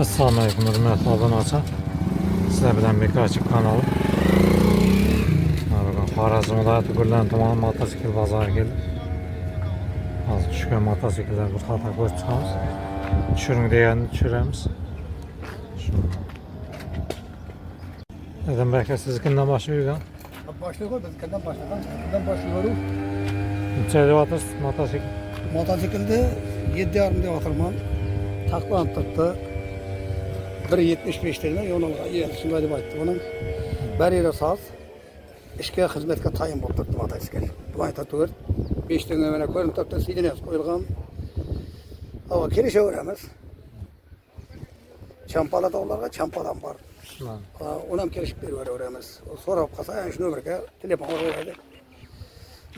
Assalomu alaykum hurmatli obunachilar. Sizlar bilan Bekarchilik kanalı. Bugun Xorazm viloyati Gullan tumani mototsikl bozoriga keldik. Hozir tushgan mototsikllar bir xato ko'rib chiqamiz. Tushiring deganini tushiramiz. Adam aka, siz kimdan boshlaygan? Başlıyor biz kimden başladık? Kimden başlıyoruz? Necha deyapsiz mototsikl? Mototsiklde 7,5 diye oturman. Takla attırdı. 1,75 tane yoluna yetişim ödü baktı bunun. Bir yere saz. İşe hizmetke tayin bulup tuttu motosikl. Bu ayta tuğur. 5 tane ömene koyun tuttu. Sidine koyulgan. Ama kirişe öğrenmez. Çampala da onlarga çampadan var. Onam kirişip bir var öğrenmez. Sonra kasa yani şu nömerke telefon öğrendi.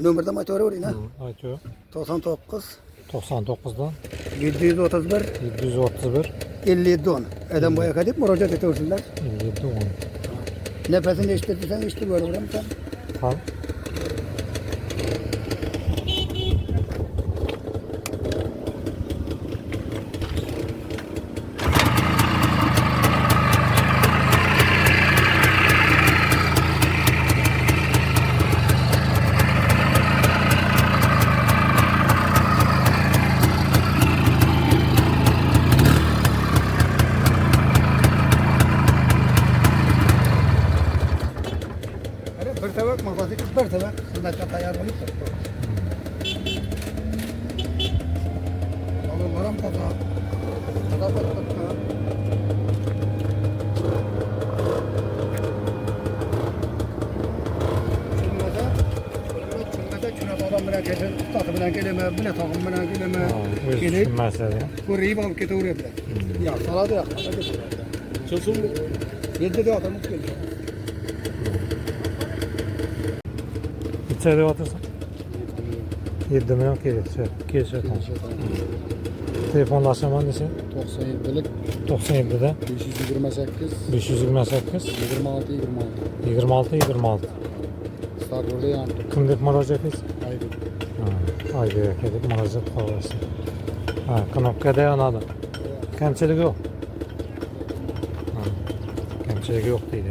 Nömerde motoru var yine. Aytıyor. 99 99'dan 731 731 57 10. Adam boya kadip müracaat ediyorsunlar. 57 10. Nefesini eşittirsen işte böyle vuram sen. Tamam. Bir tabak motosikl bir tabak hizmetçi tayar olup tuttu. Ama varam kaza. Kaza tuttu. Şunada adam bilen geçen, tatı bilen geleme, bile takım bilen geleme. Öz mesele. Bu reyim alıp gete uğraya bile. Ya saladı ya. Çılsın bu. 7 de adamı geliyor. Necha deyapsiz? 7 milyon kelishadi. Telefonlashaman desa 97'lik 97'da 528 528 26 26 26 26. Stargur'da yandı. Kim deb murojaat etasiz? Haydi. Ayda aka deb murojaat qilasiz. Ha, knopkada yonadi. Kamchiligi yo'q. Kamchiligi yo'q deydi.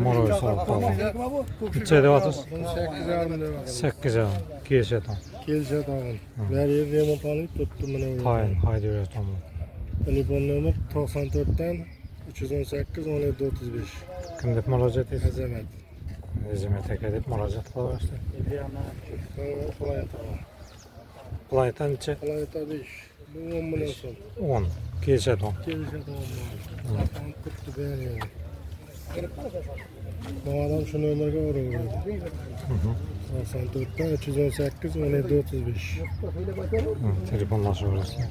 Moro sağ. Necha deyapsiz? 8,5 lira. 8 yil. Kelishadi. Kelişe tamam. Ver yer remont alıp tuttum bunu. Hayır, haydi ver tamam. Telefon numara 94'ten 318 17 35. Kim deb murojaat etasiz? Azamat. Azamat aka deb murojaat qilyapsiz. Kolay tamam. Playtan necha? Kolay tabii. Bu 10 milyon son. 10. Kelishadi. Kelişe tamam. Tuttu ver yer. Bu adam şu numaraya uğruyor. 94'ten 318 17 35. Telefonlashaverasiz.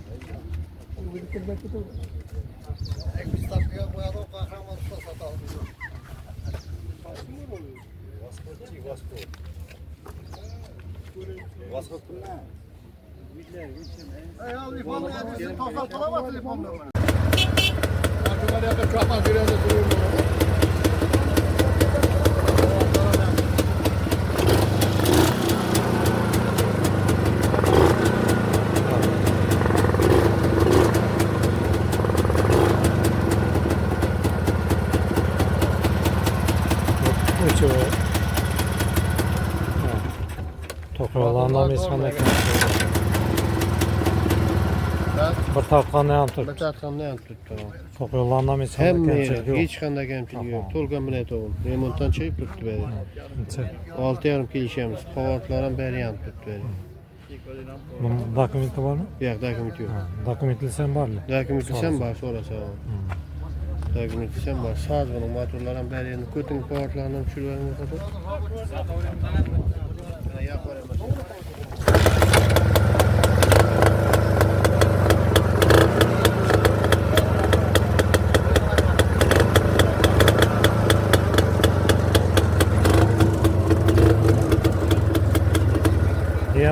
To'qrollardan esxonda bir tarafdan ham turibdi. Bir tarafdan ham tuttu. To'qrollardan esxonda Hem kamchilik yo'q. hiç kanda kamchilik yo'q. To'lgan bilan to'g'ri. Remontdan chiqib turibdi beri. Necha? 6,5 kelishamiz. Qavatlar ham beri ham turibdi beri. Bunun dokumenti bormi? Yo'q, dokument yo'q. Dokumentlasam bormi? Dokument sen bor, so'rasa. Dokument sen bor. Saz bunun motorlar ham beri endi ko'ting qavatlarni ham tushirib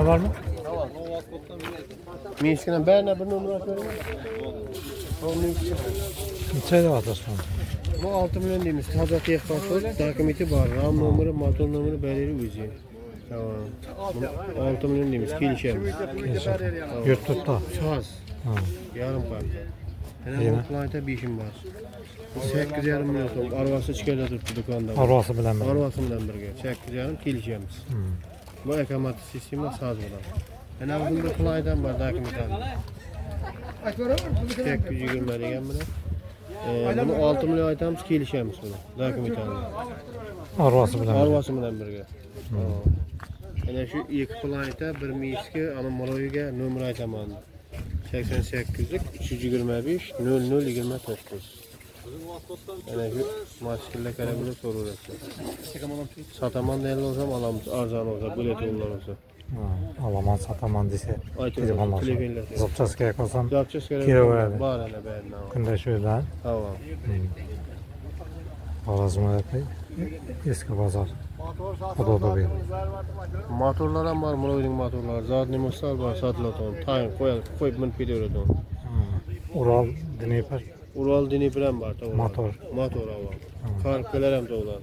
Minskine var mı? Minskine ben de bir numara koyayım. O Minskine. Neçədə atırsan? Bu 6 milyon demiş. Taza tehpasol, dokumenti var. RAM numara, motor numara belirli üzü. Tamam. 6 milyon demiş. Kilişemiz. Yurt tutda. Saz. Ha. Yarım parça. Yine? Yani bu planeta 5 var. 8,5 milyon so'm. Arvası çıkayla tuttu dükanda. Arvası bilen mi? Arvası bilen birge. 8,5 kilişemiz. Bu ekomat sistemi saz bilen. Yani bunda planeta var dokumenti. 820 degan bilan. Bunu 6 milyon aytamiz kelishamiz buni. Dokumentlarni. Arvası bilen mi? Arvasi bilan birga. Ana shu ikki planeta bir miski anomalogiga nomer aytaman. 88 325 0029. Ana shu maskilla karamini so'rayapti. Sataman deyil olsam alamiz, arzon olsa, bilet olsa. Alaman sataman dese. Telefonla. Telefonla. Zapçaskaya koysam. Yapacağız Kira kerak. veradi. Var ana ben. Kunday şöyle. Tamam. Xorazmda eski bozor. Xudoda bir. Motorlar ham bor, Muroyning motorlari. Zadniy motor bor, sotiladi. Tayin qo'yib minib ketaveradi. Ural, Dnepr. Ural Dnepr ham bor, to'g'ri. Motor. Motor bor. Karkalar ham to'g'ri.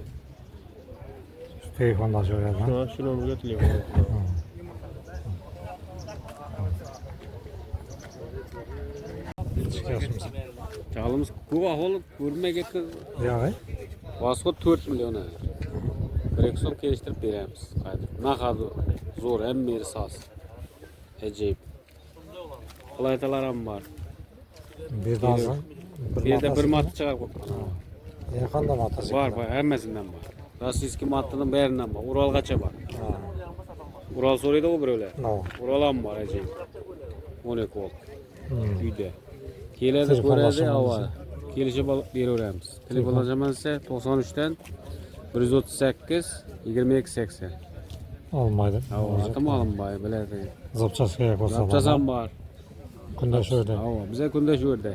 Telefonda şöyle. Shu nomerga telefon. Çıkıyorsunuz. Çağalımız bu ahol görmege Ya, vasıf 4 milyon. Direksiyon geliştirip beremiz. Ne kadar zor hem bir saz. Acayip. Kolaytalar ham var. bir daha sonra. Bir de bir matı çıkar. Yakında matası. Var hemmesinden var. Rossiyski matının berinden var. Ural kaça var. Ural soruydu o böyle. No. Ural ham var acayip. 12 volt. Uyda. Keledi Telefonlaşamamız göredi hava. için. Kelişip alıp veriyoruz. Telefonlaşamaz ise 93'ten 138 22 80. Olmaydı. Hava atım alın bay biledi. Zapçaskaya koysam. Yapacağım var. Kunday şöyle. Hava bize kunde şurada.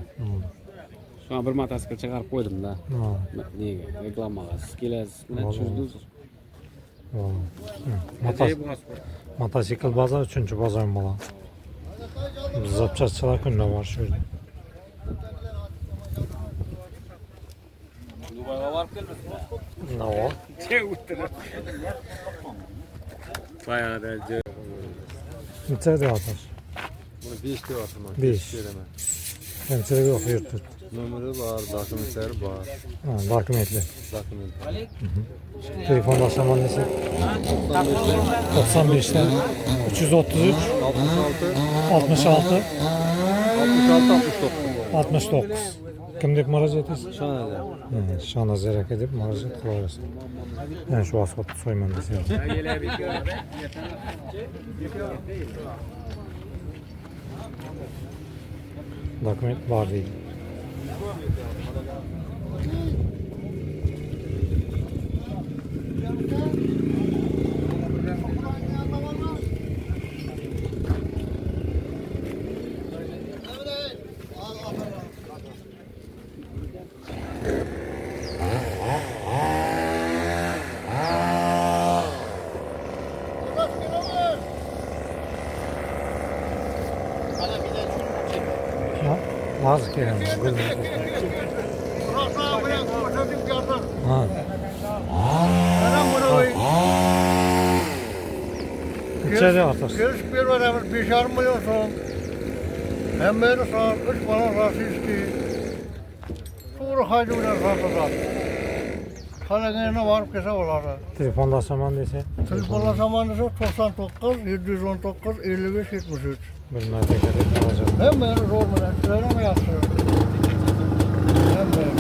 Şu an bir mataskı çıkarıp koydum da. Niye? Reklamağız. Kelez. Ne çözdünüz? Motosikl bazar 3. bazar bola. Zapçaskçılar kunday var şöyle. Dubai'ye varıp gelmesin. Ne o? Bayağı da Neçədə atır? Bunu 5 diye atılmaz. 5. Hemçilik yok yurt tut. Nömrü var, dokumentleri var. Dokumentli. Dokument. Telefonlaşaman neçə? 95'ten 333 66, 66 66, 69. 69. Kimdek müracaat etsin? Şanada. Şana zerek edip müracaat kılarsın. Yani şu asfalt soyman deseydim. Dokument var değil. Ya, bazı kelime. Ha. İçeri atar. Görüş bir veremiz 5,5 milyon son. Hem beni sağ 3 bana Rossiyski. Sonra haydular satacak. Kalagene varıp kese olardı. Telefonlaşaman dese. Telefonla zamanında 99 719 55 73. Bilmem dikkat et alacağım. Hem beni zor mu lan? Söyle mi yapsın? Hem beni.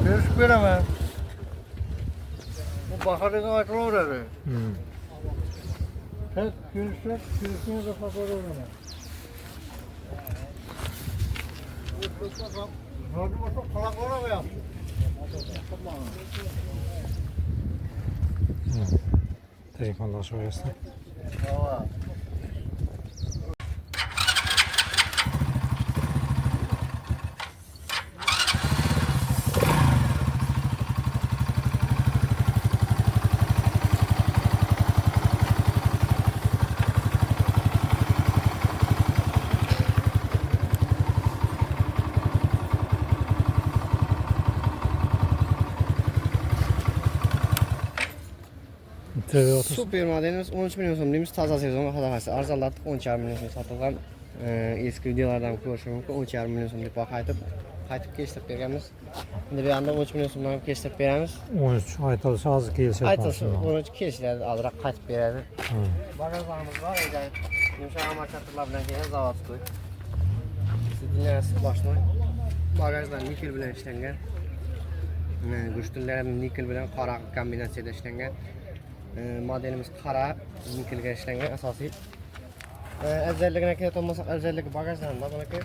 Görüş veremez. Bu bakarına açılır dedi. Tek görüşünü de fakir olmalı. Radyo çok kulaklara mı yaptın? Telefonlaşıyorsun. Tamam. TV30. Super modelimiz 13 milyon so'mligimiz toza sezonga hadafasi. Arzonlatib 10,5 milyon so'm sotilgan. Eski videolardan ko'rish mumkin. 10,5 milyon so'mlik baho qaytib kelishtirib berganmiz. Endi bu yerda 13 milyon so'mdan kelishtirib beramiz. 13 aytilishi hozir kelishadi. Aytilsa 13 kelishadi, azroq qaytib beradi. Bagajlarimiz var, yumshoq amarchatlar bilan kelgan zavodskiy. Sidinlar boshli. Bagajlar nikel bilan ishlangan. Go'shtlar nikel bilan qora kombinatsiyada ishlangan. Modelimiz qora nikelga ishlangan asosiy. Afzalligini kelib olmasak, afzalligi bagajlarida buniki.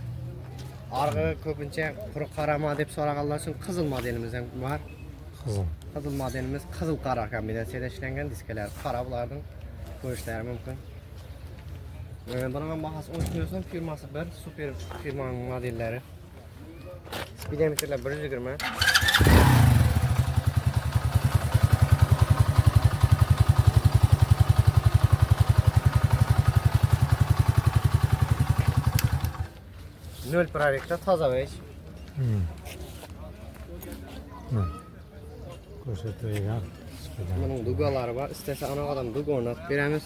Arg'i ko'pincha quruq qarama deb so'raganlar uchun qizil modelimiz ham bor. Qizil modelimiz qizil qora kombinatsiyada ishlangan diskalar. Qora bularning ko'rishlari mumkin. Buning bahosi 13 million so'm, firmasi bir, super firmaning modellari. Speedometrlar 120. Nol prorekta toza besh. Ko'rsatilgan. Buning dugalari bor. Istasa anaqadan dug o'rnatib beramiz.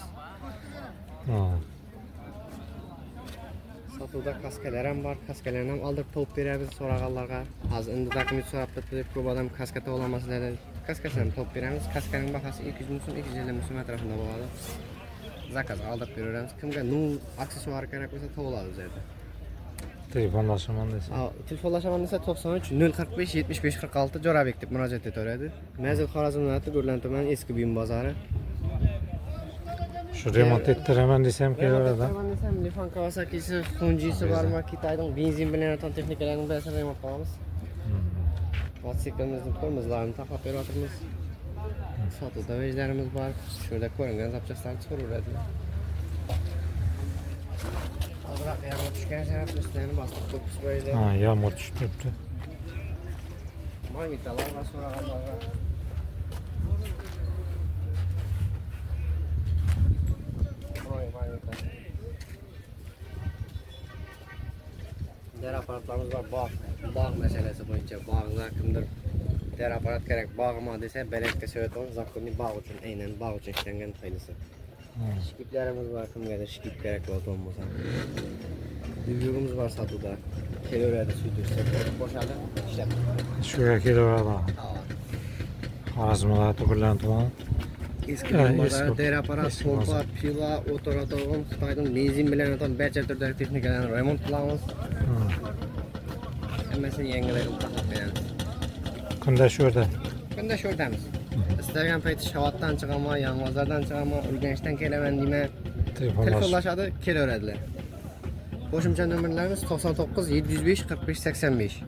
Sotuvda kaskalar ham bor. Kaskalarni ham oldirib topib beramiz so'raganlarga. Hozir endi dokument so'rab turibdi deb ko'p odam kaska topa olmaslar. Kaskasini ham topib beramiz. Kaskaning bahosi 200 ming so'm, 250 ming so'm atrofida bo'ladi. Zakazga oldirib beramiz. Kimga aksessuar kerak bo'lsa topa oladi o'zida. Telefonlashaman desa. Telefonlashaman desa 93 045 75 46 Jo'rabek deb murojaat etaveradi. Mazil Xorazm viloyati Gurlan tumani eski buyum bozori. Shu remont ettiraman desam kelaveradi. Remont desam Lifan Kawasakisi, Honjisi bormi, Xitoyning benzin bilan yotgan texnikalarni bilan remont qilamiz. Mototsiklimizni tormozlarini taqib beraveramiz. Sotuvda vejlarimiz bor. Shurada ko'ringan zapchastlarni chiqaraveradi. Azroq yomg'ir tushgan sabab üstlerini bosib to'kis qo'ydi. Yomg'ir tushib turibdi. Magnettalar va so'raganlarga. Der aparatlarımız var, bağ meselesi boyunca bağda kimdir der aparat gerek bağıma dese belekte söyledi onu zakonni bağ için aynen bağ için işlengen sayılısı. Şikiplerimiz var, kimge de şikip gerek olmasa. Düvyogumuz var satıda. Kelorada sürdürse boşaldı işlem. Şuraya kelaveradi. Xorazm viloyati Gurlan tumani. Eski bombalar, der aparat, pompa, pila, otoratog'un, Xitoyning benzin bilan o'tan barcha turdagi texnikalarni remont qilamiz. Hammasini yangilayib taqib beramiz. Kunda shu yerda. Kunda shu yerdamiz. Istalgan payti Shavotdan chiqaman, Yang'ozlardan chiqaman, Urganchdan kelaman deyman. Telefonlashadi, kelaveradilar. Qo'shimcha nomerlarimiz 99 705 45 85.